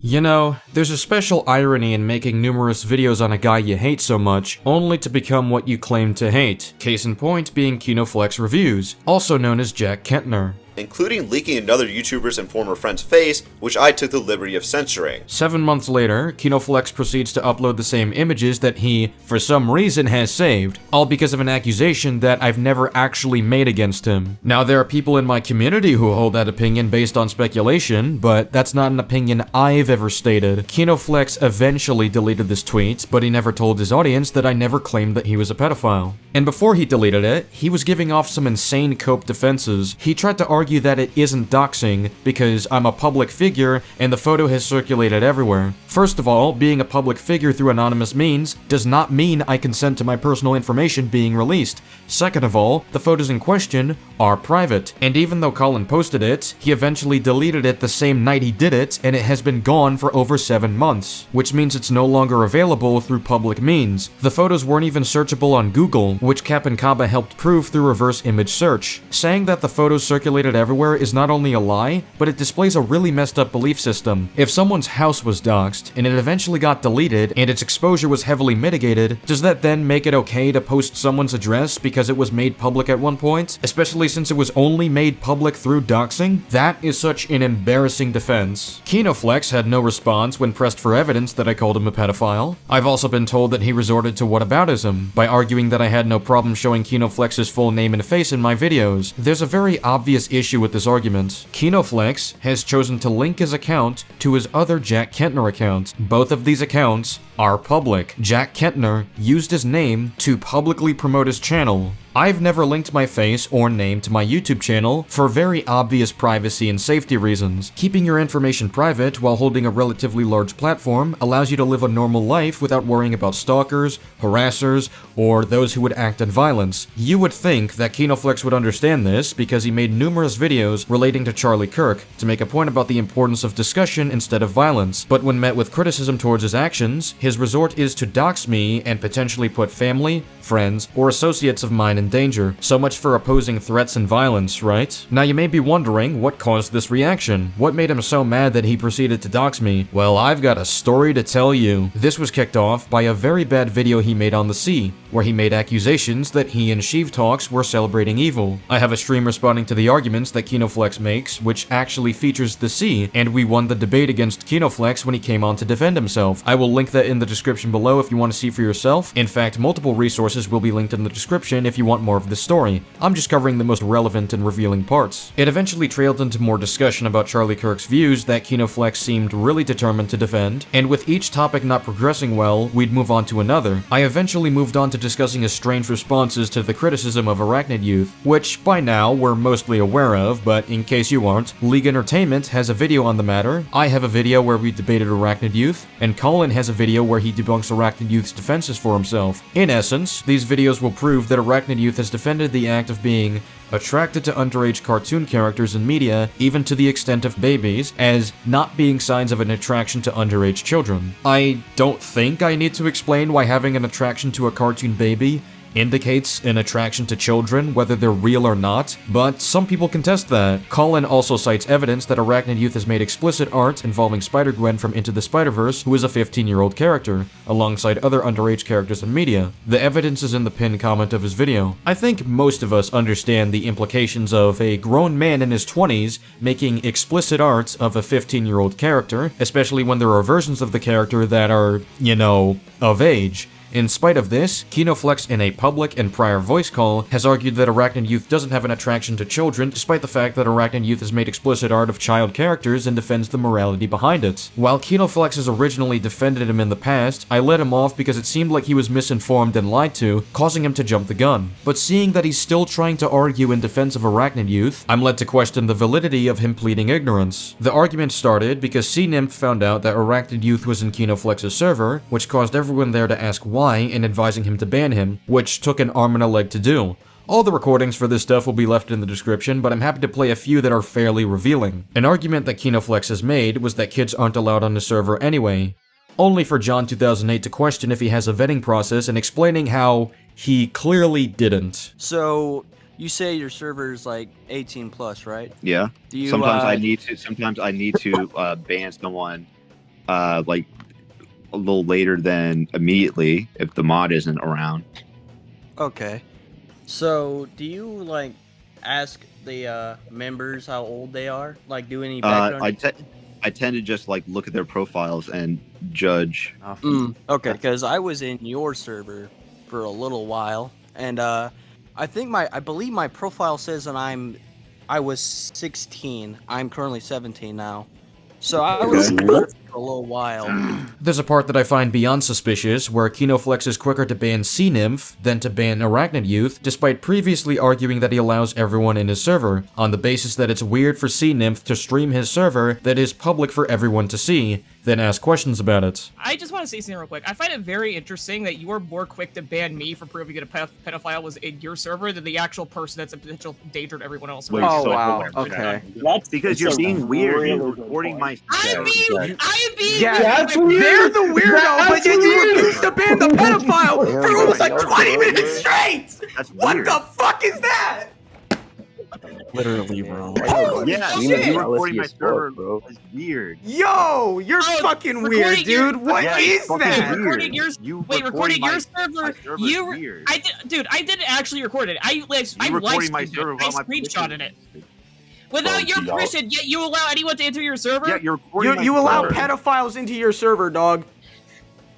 You know, there's a special irony in making numerous videos on a guy you hate so much, only to become what you claim to hate. Case in point being KinoFlex Reviews, also known as Jack Kentner. Including leaking another YouTuber's and former friend's face, which I took the liberty of censoring. 7 months later, KinoFlex proceeds to upload the same images that he, for some reason, has saved, all because of an accusation that I've never actually made against him. Now, there are people in my community who hold that opinion based on speculation, but that's not an opinion I've ever stated. KinoFlex eventually deleted this tweet, but he never told his audience that I never claimed that he was a pedophile. And before he deleted it, he was giving off some insane cope defenses. He tried to argue that it isn't doxing because I'm a public figure and the photo has circulated everywhere. First of all, being a public figure through anonymous means does not mean I consent to my personal information being released. Second of all, the photos in question are private. And even though Colin posted it, he eventually deleted it the same night he did it, and it has been gone for over 7 months, which means it's no longer available through public means. The photos weren't even searchable on Google, which Cap and Kaba helped prove through reverse image search. Saying that the photos circulated everywhere is not only a lie, but it displays a really messed up belief system. If someone's house was doxed, and it eventually got deleted, and its exposure was heavily mitigated, does that then make it okay to post someone's address because it was made public at one point? Especially since it was only made public through doxing? That is such an embarrassing defense. KinoFlex had no response when pressed for evidence that I called him a pedophile. I've also been told that he resorted to whataboutism by arguing that I had no problem showing KinoFlex's full name and face in my videos. There's a very obvious issue with this argument. KinoFlex has chosen to link his account to his other Jack Kentner account. Both of these accounts are public. Jack Kentner used his name to publicly promote his channel. I've never linked my face or name to my YouTube channel for very obvious privacy and safety reasons. Keeping your information private while holding a relatively large platform allows you to live a normal life without worrying about stalkers, harassers, or those who would act in violence. You would think that KinoFlex would understand this because he made numerous videos relating to Charlie Kirk to make a point about the importance of discussion instead of violence. But when met with criticism towards his actions, his resort is to dox me and potentially put family, friends, or associates of mine in danger. So much for opposing threats and violence, right? Now you may be wondering what caused this reaction. What made him so mad that he proceeded to dox me? Well, I've got a story to tell you. This was kicked off by a very bad video he made on the sea, where he made accusations that he and Sheev Talks were celebrating evil. I have a stream responding to the arguments that KinoFlex makes, which actually features the sea, and we won the debate against KinoFlex when he came on to defend himself. I will link that in the description below if you want to see for yourself. In fact, multiple resources will be linked in the description if you want more of the story. I'm just covering the most relevant and revealing parts. It eventually trailed into more discussion about Charlie Kirk's views that KinoFlex seemed really determined to defend, and with each topic not progressing well, we'd move on to another. I eventually moved on to discussing his strange responses to the criticism of Arachnid Youth, which by now we're mostly aware of, but in case you aren't, League Entertainment has a video on the matter, I have a video where we debated Arachnid Youth, and Colin has a video where he debunks Arachnid Youth's defenses for himself. In essence, these videos will prove that Arachnid Youth has defended the act of being attracted to underage cartoon characters in media, even to the extent of babies, as not being signs of an attraction to underage children. I don't think I need to explain why having an attraction to a cartoon baby indicates an attraction to children, whether they're real or not, but some people contest that. Colin also cites evidence that Arachnid Youth has made explicit art involving Spider-Gwen from Into the Spider-Verse, who is a 15-year-old character, alongside other underage characters in media. The evidence is in the pinned comment of his video. I think most of us understand the implications of a grown man in his 20s making explicit art of a 15-year-old character, especially when there are versions of the character that are, you know, of age. In spite of this, KinoFlex in a public and prior voice call has argued that Arachnid Youth doesn't have an attraction to children, despite the fact that Arachnid Youth has made explicit art of child characters and defends the morality behind it. While KinoFlex has originally defended him in the past, I let him off because it seemed like he was misinformed and lied to, causing him to jump the gun. But seeing that he's still trying to argue in defense of Arachnid Youth, I'm led to question the validity of him pleading ignorance. The argument started because C-Nymph found out that Arachnid Youth was in KinoFlex's server, which caused everyone there to ask why and advising him to ban him, which took an arm and a leg to do. All the recordings for this stuff will be left in the description, but I'm happy to play a few that are fairly revealing. An argument that KinoFlex has made was that kids aren't allowed on the server anyway, only for John 2008 to question if he has a vetting process and explaining how he clearly didn't. So you say your server's like 18 plus, right? Yeah. Do you, sometimes I need to ban someone like a little later than immediately if the mod isn't around. Okay. So, do you like ask the members how old they are? Like, do any background? I tend to just like look at their profiles and judge. Okay, because I was in your server for a little while, and I believe my profile says that I was 16. I'm currently 17 now. So I was for a little while. There's a part that I find beyond suspicious, where KinoFlex is quicker to ban Sea-Nymph than to ban Arachnid Youth, despite previously arguing that he allows everyone in his server, on the basis that it's weird for Sea-Nymph to stream his server that is public for everyone to see, then ask questions about it. I just want to say something real quick. I find it very interesting that you are more quick to ban me for proving that a pedophile was in your server than the actual person that's a potential danger to everyone else. Wait, Oh so wow. hold on. Okay. That's because you're being weird. You're recording my. I'm being Yeah, that's weird. They're the weirdo, but then you refuse to ban the pedophile for almost like 20 minutes straight. That's What weird. the fuck is that? Literally, bro. Holy Yeah, shit. you recording my server, bro. It's weird. Yo, you're Oh, fucking recording weird, your- dude. What Yeah, is it's fucking that? weird. Recording your recording your my server. server is You, weird. I didn't actually record it. I You live recording my streamed server it. I without my screenshotted permission. it without your y'all- permission. Yet you allow anyone to enter your server. Yeah, you're recording my You allow server. pedophiles into your server, dog.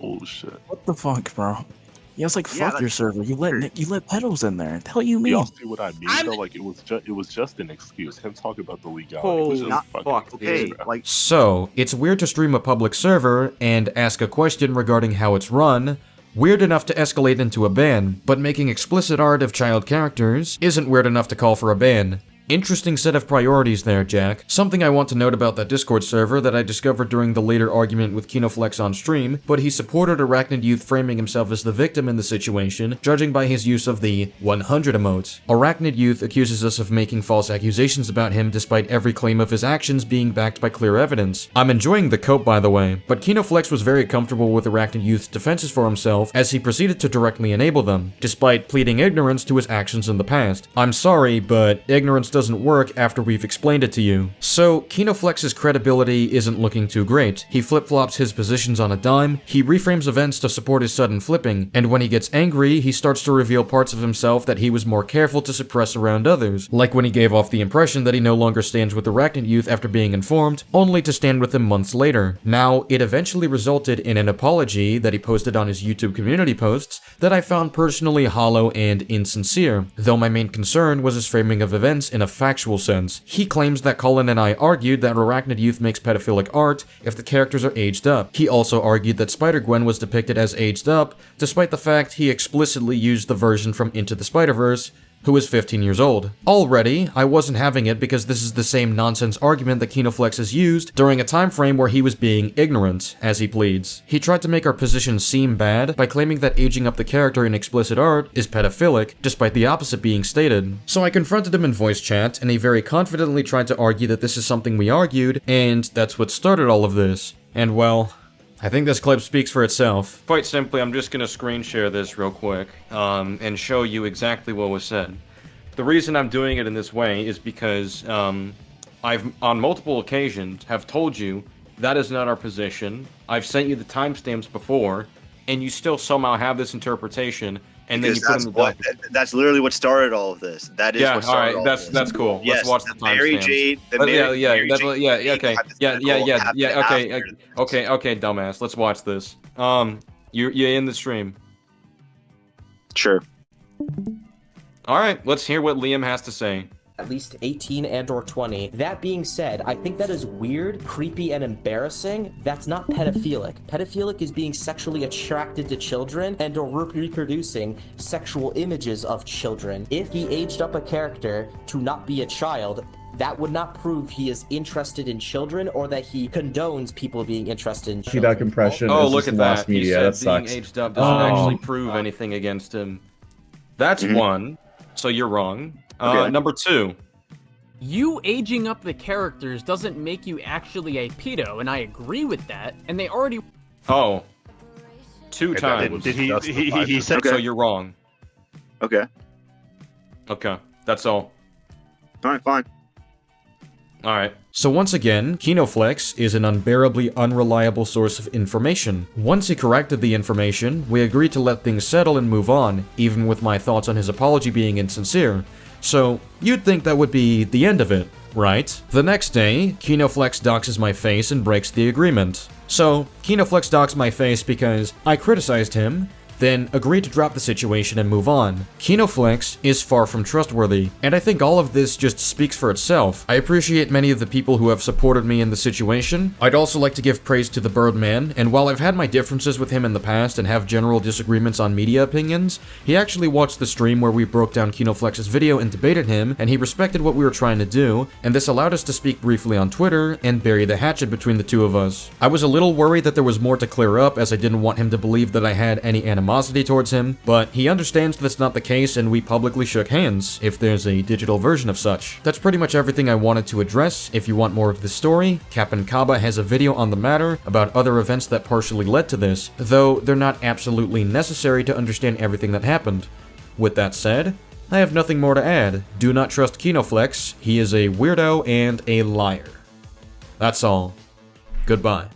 Bullshit. What the fuck, bro? Yeah, it's like Yeah, fuck your that's server. You let pedos in there. The hell you mean? Y'all see what I mean? I'm- Though, like it was just an excuse. Him talking about the legality was Holy just Not fucking fuck. Okay, excuse, bro. like So, it's weird to stream a public server and ask a question regarding how it's run, weird enough to escalate into a ban, but making explicit art of child characters isn't weird enough to call for a ban. Interesting set of priorities there, Jack. Something I want to note about that Discord server that I discovered during the later argument with KinoFlex on stream, but he supported Arachnid Youth framing himself as the victim in the situation, judging by his use of the 100 emote. Arachnid Youth accuses us of making false accusations about him despite every claim of his actions being backed by clear evidence. I'm enjoying the cope, by the way, but KinoFlex was very comfortable with Arachnid Youth's defenses for himself as he proceeded to directly enable them, despite pleading ignorance to his actions in the past. I'm sorry, but ignorance doesn't work after we've explained it to you. So, KinoFlex's credibility isn't looking too great. He flip-flops his positions on a dime, he reframes events to support his sudden flipping, and when he gets angry, he starts to reveal parts of himself that he was more careful to suppress around others, like when he gave off the impression that he no longer stands with Arachnid Youth after being informed, only to stand with them months later. Now, it eventually resulted in an apology that he posted on his YouTube community posts that I found personally hollow and insincere, though my main concern was his framing of events in a factual sense. He claims that Colin and I argued that Arachnid Youth makes pedophilic art if the characters are aged up. He also argued that Spider-Gwen was depicted as aged up, despite the fact he explicitly used the version from Into the Spider-Verse, who is 15 years old. Already, I wasn't having it because this is the same nonsense argument that KinoFlex has used during a time frame where he was being ignorant, as he pleads. He tried to make our position seem bad by claiming that aging up the character in explicit art is pedophilic, despite the opposite being stated. So I confronted him in voice chat, and he very confidently tried to argue that this is something we argued, and that's what started all of this. And well, I think this clip speaks for itself. Quite simply, I'm just gonna screen share this real quick, and show you exactly what was said. The reason I'm doing it in this way is because, I've, on multiple occasions, have told you that is not our position. I've sent you the timestamps before, and you still somehow have this interpretation, and then you put in the document. That's literally what started all of this. That is Yeah, what started all alright, of this. that's cool. Yes, Let's watch the Mary timestamps. Jade, the Okay, dumbass. Let's watch this. You're in the stream. Sure. Alright, let's hear what Liam has to say. At least 18 and or 20. That being said, I think that is weird, creepy, and embarrassing. That's not pedophilic. Pedophilic is being sexually attracted to children and or reproducing sexual images of children. If he aged up a character to not be a child, that would not prove he is interested in children or that he condones people being interested in children. See that compression? Oh, It's look just at lost that. media. You That said being sucks. aged up doesn't actually prove anything against him. That's one, so you're wrong. Okay. Number two. You aging up the characters doesn't make you actually a pedo, and I agree with that. And they already. Oh. Two that times. was Did he justified. said So you're wrong. Okay. Okay, that's all. All right, fine. Alright. So once again, KinoFlex is an unbearably unreliable source of information. Once he corrected the information, we agreed to let things settle and move on, even with my thoughts on his apology being insincere. So, you'd think that would be the end of it, right? The next day, KinoFlex doxes my face and breaks the agreement. So, KinoFlex doxed my face because I criticized him, then agreed to drop the situation and move on. KinoFlex is far from trustworthy, and I think all of this just speaks for itself. I appreciate many of the people who have supported me in the situation. I'd also like to give praise to the Birdman, and while I've had my differences with him in the past and have general disagreements on media opinions, he actually watched the stream where we broke down KinoFlex's video and debated him, and he respected what we were trying to do, and this allowed us to speak briefly on Twitter and bury the hatchet between the two of us. I was a little worried that there was more to clear up, as I didn't want him to believe that I had any animosity towards him, but he understands that's not the case and we publicly shook hands, if there's a digital version of such. That's pretty much everything I wanted to address. If you want more of this story, Cap'n Kaba has a video on the matter about other events that partially led to this, though they're not absolutely necessary to understand everything that happened. With that said, I have nothing more to add. Do not trust KinoFlex, he is a weirdo and a liar. That's all. Goodbye.